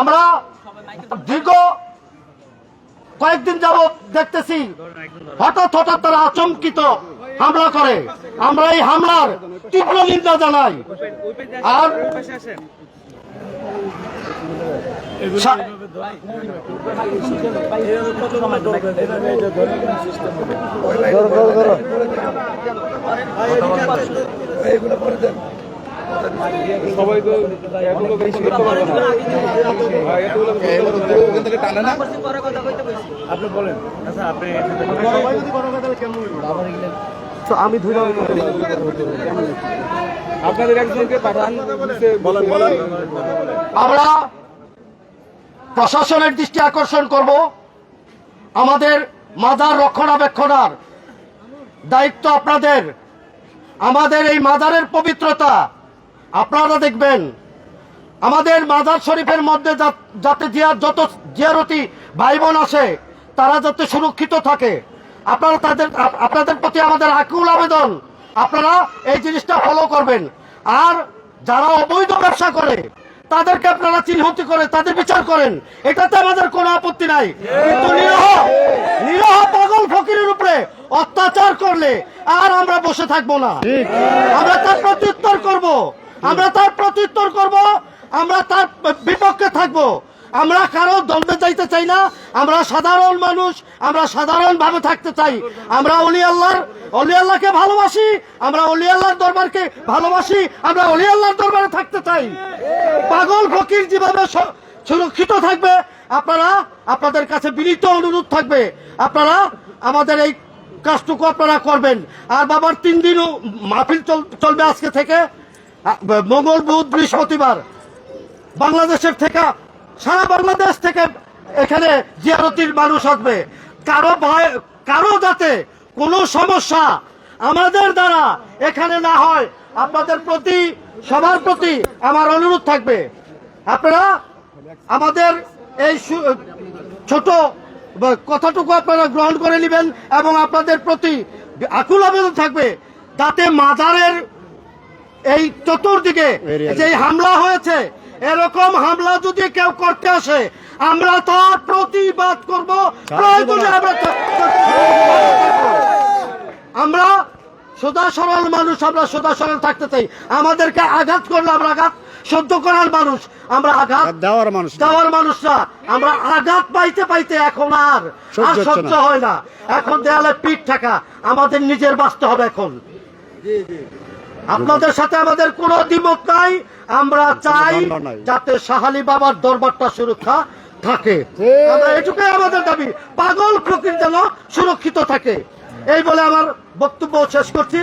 আমরা দীর্ঘ কয়েকদিন যাবৎ দেখতেছি হঠাৎ হঠাৎ তারা আচমকিত হামলা করে। আমরা এই হামলার তীব্র নিন্দা জানাই। আর সবাই তো এগুলো টানে না। আপনি বলেন আমি আপনাদের একজনকে পাঠান। আমরা প্রশাসনের দৃষ্টি আকর্ষণ করব, আমাদের মাজার রক্ষণাবেক্ষণার দায়িত্ব আপনাদের। আমাদের এই মাজারের পবিত্রতা আপনারা দেখবেন। আমাদের মাজার শরীফের মধ্যে যাতে যত জিয়ারতি ভাই বোন আসে তারা যাতে সুরক্ষিত থাকে, আপনাদের প্রতি আমাদের আকুল আবেদন, আপনারা এই জিনিসটা ফলো করবেন। আর যারা অবৈধ ব্যবসা করে তাদেরকে আপনারা চিহ্নিত করে তাদের বিচার করেন, এটাতে আমাদের কোনো আপত্তি নাই। কিন্তু নিরহ পাগল ফকিরের উপরে অত্যাচার করলে আর আমরা বসে থাকবো না। আমরা তার প্রত্যুত্তর করব, আমরা তার বিপক্ষে থাকবো। আমরা কারো দ্বন্দ্বে যাইতে চাই না। আমরা সাধারণ মানুষ, আমরা সাধারণ ভাবে থাকতে চাই। আমরা অলি আল্লাহকে ভালোবাসি, আমরা অলি আল্লাহর দরবারকে ভালোবাসি, আমরা অলি আল্লাহর দরবারে থাকতে চাই। পাগল ফকির যেভাবে সুরক্ষিত থাকবে, আপনাদের কাছে বিনীত অনুরোধ থাকবে, আপনারা আমাদের এই কাজটুকু আপনারা করবেন। আর বাবার 3 দিন মাহফিল চলবে আজকে থেকে, মঙ্গল বুধ বৃহস্পতিবার। বাংলাদেশের থেকে, সারা বাংলাদেশ থেকে এখানে জিয়ারতির মানুষ আসবে। কারো যাতে কোনো সমস্যা আমাদের দ্বারা এখানে না হয়, আপনাদের প্রতি, সবার প্রতি আমার অনুরোধ থাকবে, আপনারা আমাদের এই ছোট কথাটুকু আপনারা গ্রহণ করে নেবেন। এবং আপনাদের প্রতি আকুল আবেদন থাকবে যাতে মাজারের এই চতুর্দিকে যে হামলা হয়েছে, এরকম হামলা যদি কেউ করতে আসে আমরা তার প্রতিবাদ করব। প্রয়োজনে আমরা সোজা সরল মানুষ, আমরা সোজা সরল থাকতে চাই। আমাদেরকে আঘাত করলে আমরা আঘাত সহ্য করার মানুষ, আমরা আঘাত দেওয়ার মানুষ না। আমরা আঘাত পাইতে এখন আর সহ্য হয় না। এখন দেয়ালে পিঠ ঠেকা, আমাদের নিজের বাঁচতে হবে। এখন আপনাদের সাথে আমাদের কোনো দ্বিমত নাই। আমরা চাই যাতে শাহালি বাবার দরবারটা সুরক্ষা থাকে, আমরা এটুকুই আমাদের দাবি। পাগল ফকির যেন সুরক্ষিত থাকে, এই বলে আমার বক্তব্য শেষ করছি।